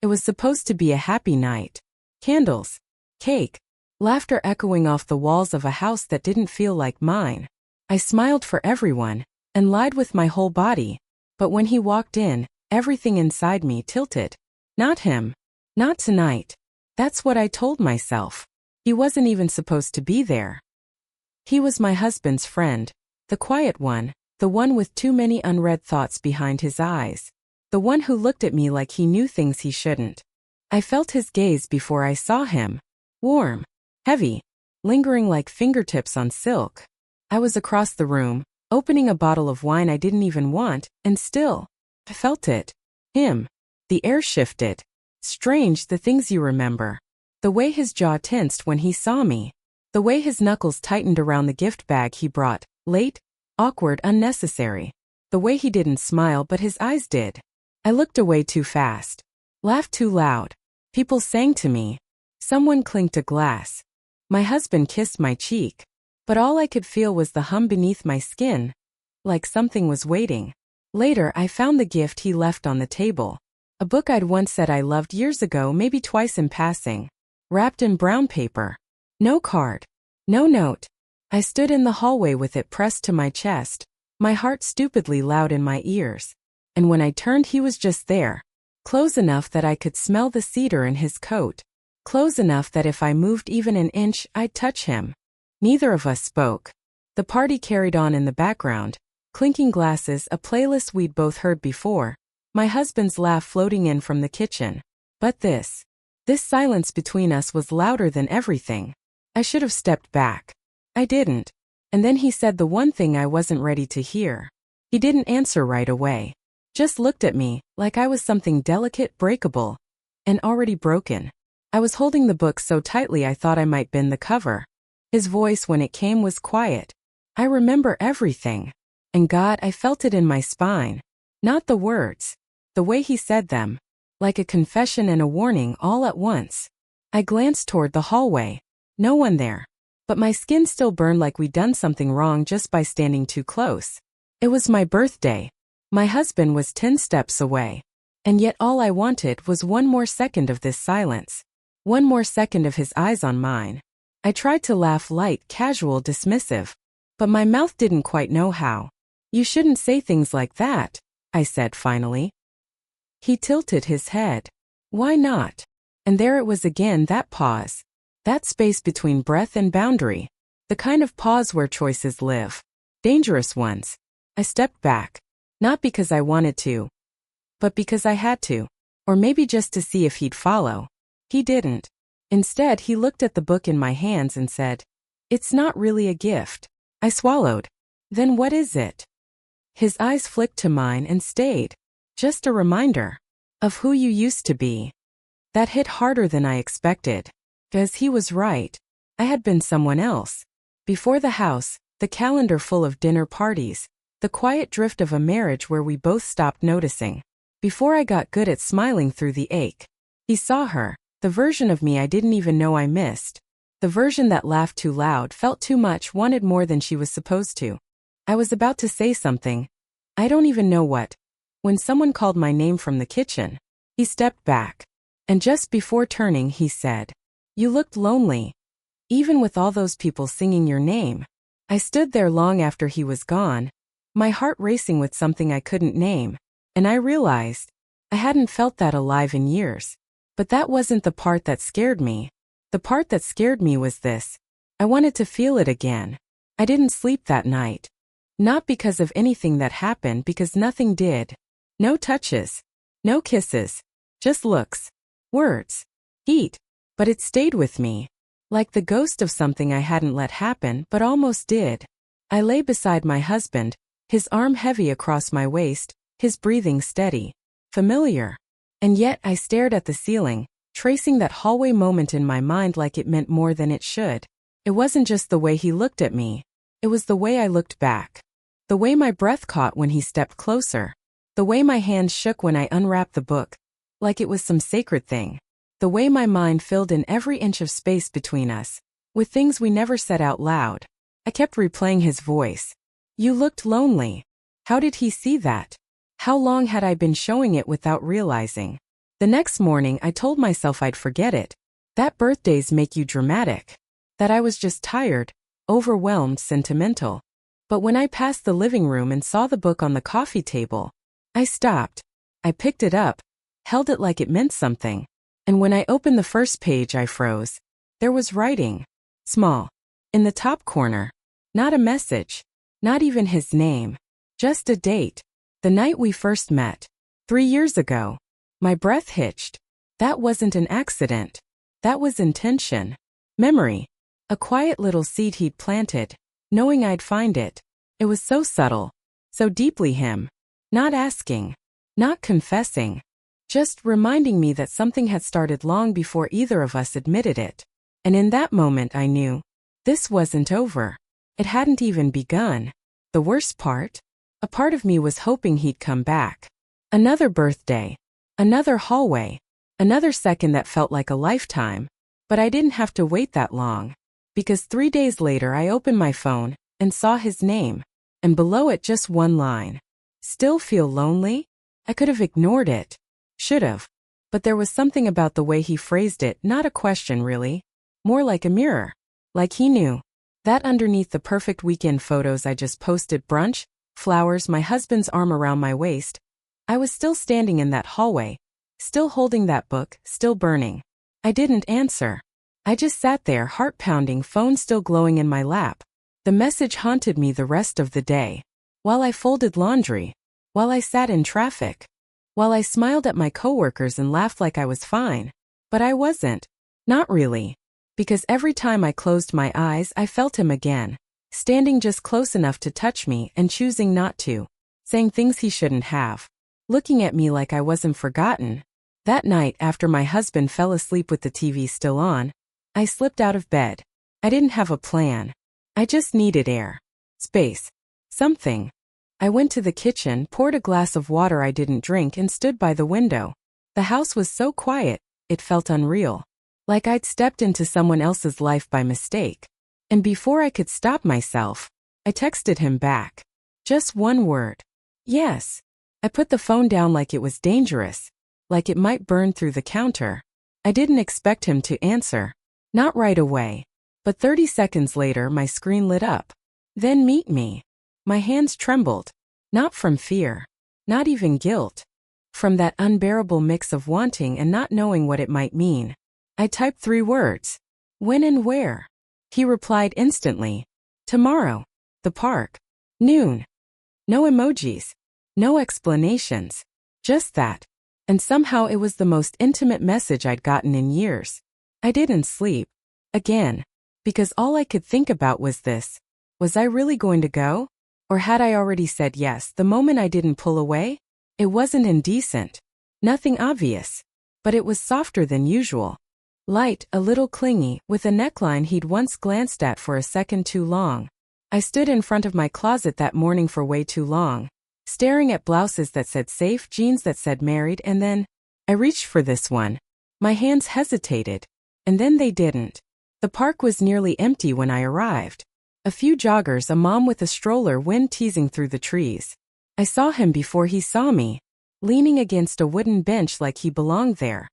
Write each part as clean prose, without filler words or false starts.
It was supposed to be a happy night. Candles, cake, laughter echoing off the walls of a house that didn't feel like mine. I smiled for everyone, and lied with my whole body. But when he walked in, everything inside me tilted. Not him. Not tonight. That's what I told myself. He wasn't even supposed to be there. He was my husband's friend, the quiet one, the one with too many unread thoughts behind his eyes, the one who looked at me like he knew things he shouldn't. I felt his gaze before I saw him. Warm, heavy, lingering like fingertips on silk. I was across the room, opening a bottle of wine I didn't even want, and still, I felt it. Him. The air shifted. Strange, the things you remember. The way his jaw tensed when he saw me. The way his knuckles tightened around the gift bag he brought, late, awkward, unnecessary. The way he didn't smile but his eyes did. I looked away too fast. Laughed too loud. People sang to me. Someone clinked a glass. My husband kissed my cheek. But all I could feel was the hum beneath my skin. Like something was waiting. Later I found the gift he left on the table. A book I'd once said I loved years ago, maybe twice in passing. Wrapped in brown paper. No card. No note. I stood in the hallway with it pressed to my chest, my heart stupidly loud in my ears. And when I turned, he was just there. Close enough that I could smell the cedar in his coat. Close enough that if I moved even an inch, I'd touch him. Neither of us spoke. The party carried on in the background. Clinking glasses, a playlist we'd both heard before. My husband's laugh floating in from the kitchen. But this silence between us was louder than everything. I should have stepped back. I didn't. And then he said the one thing I wasn't ready to hear. He didn't answer right away. Just looked at me, like I was something delicate, breakable, and already broken. I was holding the book so tightly I thought I might bend the cover. His voice, when it came, was quiet. I remember everything. And God, I felt it in my spine. Not the words. The way he said them. Like a confession and a warning all at once. I glanced toward the hallway. No one there. But my skin still burned like we'd done something wrong just by standing too close. It was my birthday. My husband was 10 steps away. And yet all I wanted was one more second of this silence. One more second of his eyes on mine. I tried to laugh light, casual, dismissive. But my mouth didn't quite know how. You shouldn't say things like that, I said finally. He tilted his head. Why not? And there it was again, that pause. That space between breath and boundary. The kind of pause where choices live. Dangerous ones. I stepped back. Not because I wanted to. But because I had to. Or maybe just to see if he'd follow. He didn't. Instead, he looked at the book in my hands and said, "It's not really a gift." I swallowed. Then what is it? His eyes flicked to mine and stayed. Just a reminder. Of who you used to be. That hit harder than I expected. Because he was right. I had been someone else. Before the house, the calendar full of dinner parties. The quiet drift of a marriage where we both stopped noticing. Before I got good at smiling through the ache. He saw her. The version of me I didn't even know I missed. The version that laughed too loud, felt too much, wanted more than she was supposed to. I was about to say something. I don't even know what. When someone called my name from the kitchen. He stepped back. And just before turning, he said, "You looked lonely. Even with all those people singing your name." I stood there long after he was gone. My heart racing with something I couldn't name. And I realized I hadn't felt that alive in years. But that wasn't the part that scared me. The part that scared me was this. I wanted to feel it again. I didn't sleep that night. Not because of anything that happened, because nothing did. No touches. No kisses. Just looks. Words. Heat. But it stayed with me. Like the ghost of something I hadn't let happen, but almost did. I lay beside my husband, his arm heavy across my waist, his breathing steady. Familiar. And yet I stared at the ceiling, tracing that hallway moment in my mind like it meant more than it should. It wasn't just the way he looked at me. It was the way I looked back. The way my breath caught when he stepped closer. The way my hands shook when I unwrapped the book. Like it was some sacred thing. The way my mind filled in every inch of space between us. With things we never said out loud. I kept replaying his voice. You looked lonely. How did he see that? How long had I been showing it without realizing? The next morning I told myself I'd forget it, that birthdays make you dramatic, that I was just tired, overwhelmed, sentimental. But when I passed the living room and saw the book on the coffee table, I stopped. I picked it up, held it like it meant something. And when I opened the first page, I froze. There was writing. Small. In the top corner. Not a message. Not even his name. Just a date. The night we first met. 3 years ago. My breath hitched. That wasn't an accident. That was intention. Memory. A quiet little seed he'd planted, knowing I'd find it. It was so subtle. So deeply him. Not asking. Not confessing. Just reminding me that something had started long before either of us admitted it. And in that moment I knew. This wasn't over. It hadn't even begun. The worst part? A part of me was hoping he'd come back. Another birthday. Another hallway. Another second that felt like a lifetime. But I didn't have to wait that long. Because 3 days later I opened my phone and saw his name. And below it just one line. Still feel lonely? I could have ignored it. Should have. But there was something about the way he phrased it, not a question really. More like a mirror. Like he knew. That underneath the perfect weekend photos I just posted, brunch, flowers, my husband's arm around my waist, I was still standing in that hallway, still holding that book, still burning. I didn't answer. I just sat there, heart pounding, phone still glowing in my lap. The message haunted me the rest of the day. While I folded laundry. While I sat in traffic. While I smiled at my coworkers and laughed like I was fine. But I wasn't. Not really. Because every time I closed my eyes I felt him again. Standing just close enough to touch me and choosing not to. Saying things he shouldn't have. Looking at me like I wasn't forgotten. That night after my husband fell asleep with the TV still on, I slipped out of bed. I didn't have a plan. I just needed air. Space. Something. I went to the kitchen, poured a glass of water I didn't drink and stood by the window. The house was so quiet, it felt unreal. Like I'd stepped into someone else's life by mistake. And before I could stop myself, I texted him back. Just one word. Yes. I put the phone down like it was dangerous. Like it might burn through the counter. I didn't expect him to answer. Not right away. But 30 seconds later my screen lit up. Then meet me. My hands trembled. Not from fear. Not even guilt. From that unbearable mix of wanting and not knowing what it might mean. I typed 3 words. When and where? He replied instantly. Tomorrow. The park. Noon. No emojis. No explanations. Just that. And somehow it was the most intimate message I'd gotten in years. I didn't sleep. Again. Because all I could think about was this. Was I really going to go? Or had I already said yes the moment I didn't pull away? It wasn't indecent. Nothing obvious. But it was softer than usual. Light, a little clingy, with a neckline he'd once glanced at for a second too long. I stood in front of my closet that morning for way too long, staring at blouses that said safe, jeans that said married, and then I reached for this one. My hands hesitated. And then they didn't. The park was nearly empty when I arrived. A few joggers, a mom with a stroller, wind teasing through the trees. I saw him before he saw me, leaning against a wooden bench like he belonged there.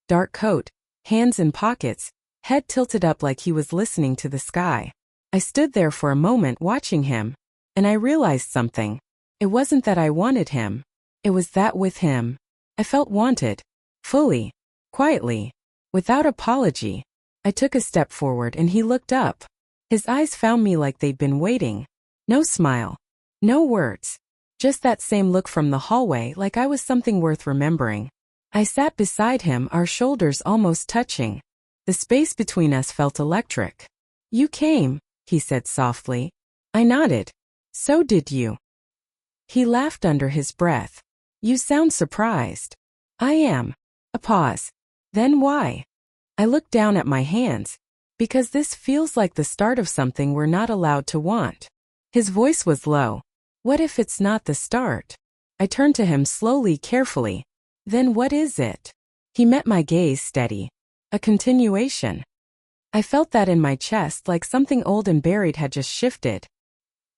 Dark coat, hands in pockets, head tilted up like he was listening to the sky. I stood there for a moment watching him, and I realized something. It wasn't that I wanted him. It was that with him, I felt wanted. Fully. Quietly. Without apology. I took a step forward and he looked up. His eyes found me like they'd been waiting. No smile. No words. Just that same look from the hallway, like I was something worth remembering. I sat beside him, our shoulders almost touching. The space between us felt electric. You came, he said softly. I nodded. So did you. He laughed under his breath. You sound surprised. I am. A pause. Then why? I looked down at my hands. Because this feels like the start of something we're not allowed to want. His voice was low. What if it's not the start? I turned to him slowly, carefully. Then what is it? He met my gaze steady. A continuation. I felt that in my chest, like something old and buried had just shifted.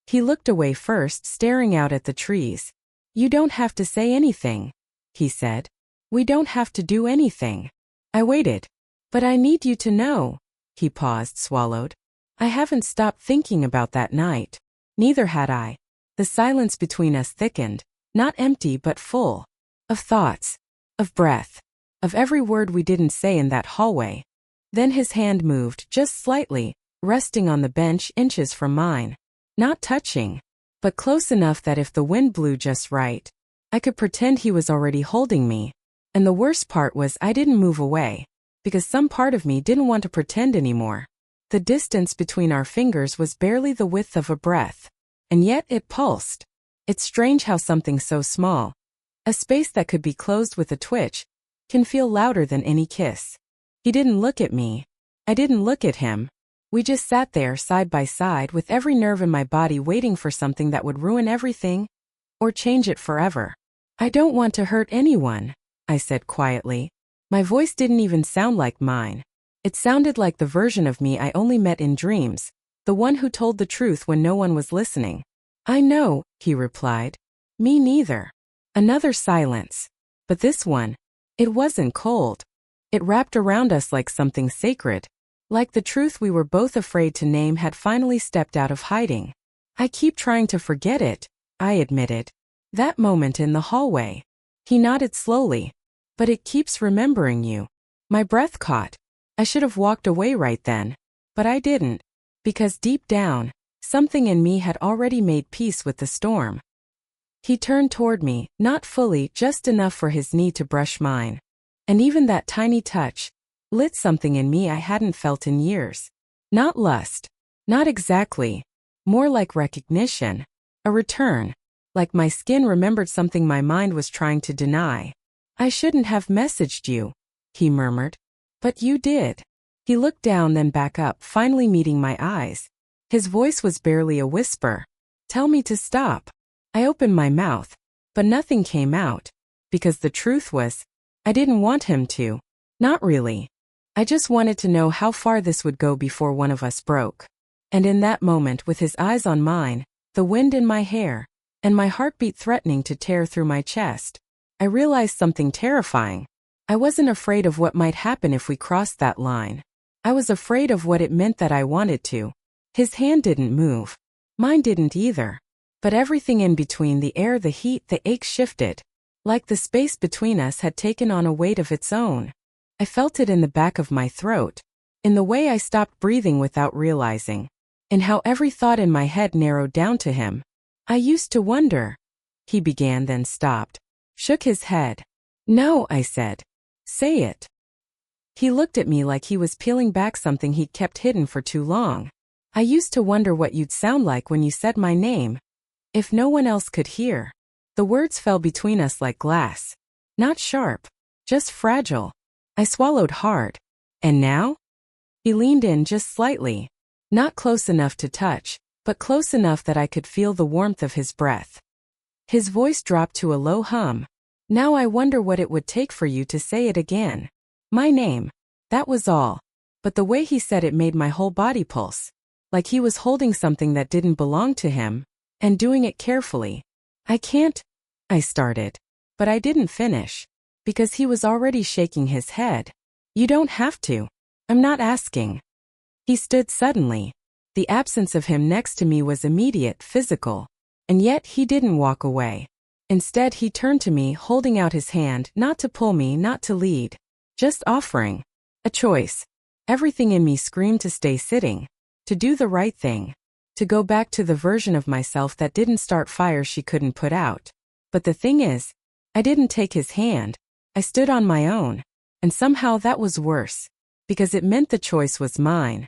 He looked away first, staring out at the trees. You don't have to say anything, he said. We don't have to do anything. I waited. But I need you to know. He paused, swallowed. I haven't stopped thinking about that night. Neither had I. The silence between us thickened, not empty but full. Of thoughts. Of breath. Of every word we didn't say in that hallway. Then his hand moved, just slightly, resting on the bench inches from mine. Not touching, but close enough that if the wind blew just right, I could pretend he was already holding me. And the worst part was I didn't move away, because some part of me didn't want to pretend anymore. The distance between our fingers was barely the width of a breath, and yet it pulsed. It's strange how something so small, a space that could be closed with a twitch, can feel louder than any kiss. He didn't look at me. I didn't look at him. We just sat there side by side with every nerve in my body waiting for something that would ruin everything, or change it forever. I don't want to hurt anyone, I said quietly. My voice didn't even sound like mine. It sounded like the version of me I only met in dreams, the one who told the truth when no one was listening. I know, he replied. Me neither. Another silence. But this one, it wasn't cold. It wrapped around us like something sacred, like the truth we were both afraid to name had finally stepped out of hiding. I keep trying to forget it, I admitted. That moment in the hallway. He nodded slowly. But it keeps remembering you. My breath caught. I should have walked away right then. But I didn't. Because deep down, something in me had already made peace with the storm. He turned toward me, not fully, just enough for his knee to brush mine. And even that tiny touch lit something in me I hadn't felt in years. Not lust. Not exactly. More like recognition. A return. Like my skin remembered something my mind was trying to deny. I shouldn't have messaged you, he murmured. But you did. He looked down, then back up, finally meeting my eyes. His voice was barely a whisper. Tell me to stop. I opened my mouth, but nothing came out. Because the truth was, I didn't want him to. Not really. I just wanted to know how far this would go before one of us broke. And in that moment, with his eyes on mine, the wind in my hair, and my heartbeat threatening to tear through my chest, I realized something terrifying. I wasn't afraid of what might happen if we crossed that line. I was afraid of what it meant that I wanted to. His hand didn't move. Mine didn't either. But everything in between, the air, the heat, the ache, shifted. Like the space between us had taken on a weight of its own. I felt it in the back of my throat. In the way I stopped breathing without realizing. In how every thought in my head narrowed down to him. I used to wonder. He began, then stopped. Shook his head. No, I said. Say it. He looked at me like he was peeling back something he'd kept hidden for too long. I used to wonder what you'd sound like when you said my name. If no one else could hear. The words fell between us like glass. Not sharp. Just fragile. I swallowed hard. And now? He leaned in just slightly. Not close enough to touch, but close enough that I could feel the warmth of his breath. His voice dropped to a low hum. Now I wonder what it would take for you to say it again. My name. That was all. But the way he said it made my whole body pulse. Like he was holding something that didn't belong to him, and doing it carefully. I can't, I started. But I didn't finish. Because he was already shaking his head. You don't have to. I'm not asking. He stood suddenly. The absence of him next to me was immediate, physical. And yet he didn't walk away. Instead, he turned to me, holding out his hand, not to pull me, not to lead. Just offering. A choice. Everything in me screamed to stay sitting. To do the right thing. To go back to the version of myself that didn't start fires she couldn't put out. But the thing is, I didn't take his hand. I stood on my own. And somehow that was worse. Because it meant the choice was mine.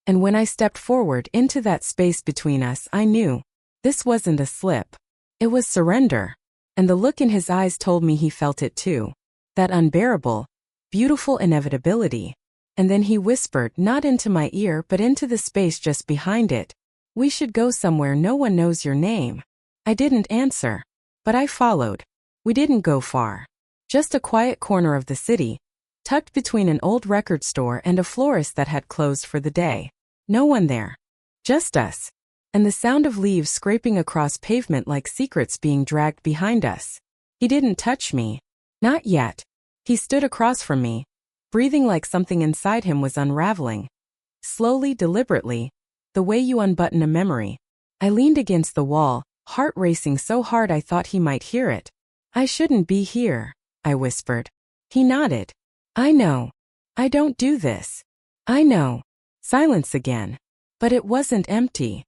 And when I stepped forward into that space between us, I knew. This wasn't a slip. It was surrender. And the look in his eyes told me he felt it too. That unbearable, beautiful inevitability. And then he whispered, not into my ear but into the space just behind it. We should go somewhere no one knows your name. I didn't answer. But I followed. We didn't go far. Just a quiet corner of the city, tucked between an old record store and a florist that had closed for the day. No one there. Just us. And the sound of leaves scraping across pavement like secrets being dragged behind us. He didn't touch me. Not yet. He stood across from me, breathing like something inside him was unraveling. Slowly, deliberately, the way you unbutton a memory. I leaned against the wall, heart racing so hard I thought he might hear it. I shouldn't be here, I whispered. He nodded. I know. I don't do this. I know. Silence again. But it wasn't empty.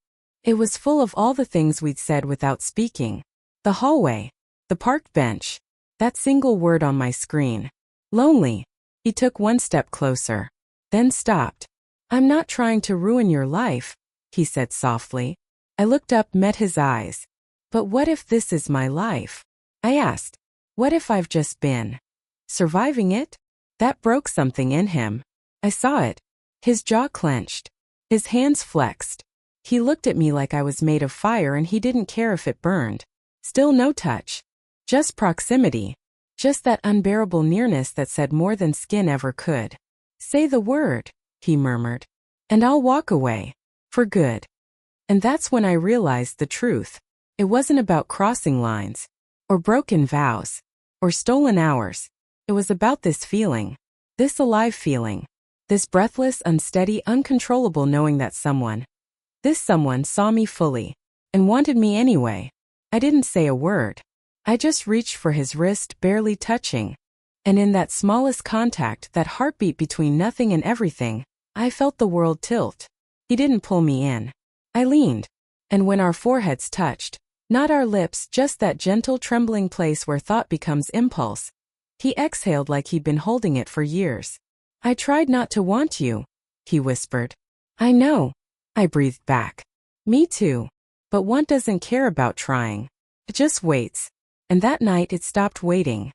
It was full of all the things we'd said without speaking. The hallway. The parked bench. That single word on my screen. Lonely. He took one step closer. Then stopped. I'm not trying to ruin your life, he said softly. I looked up, met his eyes. But what if this is my life? I asked. What if I've just been surviving it? That broke something in him. I saw it. His jaw clenched. His hands flexed. He looked at me like I was made of fire and he didn't care if it burned. Still no touch. Just proximity. Just that unbearable nearness that said more than skin ever could. Say the word, he murmured, and I'll walk away. For good. And that's when I realized the truth. It wasn't about crossing lines, or broken vows, or stolen hours. It was about this feeling. This alive feeling. This breathless, unsteady, uncontrollable knowing that this someone saw me fully, and wanted me anyway. I didn't say a word. I just reached for his wrist, barely touching. And in that smallest contact, that heartbeat between nothing and everything, I felt the world tilt. He didn't pull me in. I leaned. And when our foreheads touched, not our lips, just that gentle, trembling place where thought becomes impulse, he exhaled like he'd been holding it for years. I tried not to want you, he whispered. I know, I breathed back. Me too. But one doesn't care about trying. It just waits. And that night it stopped waiting.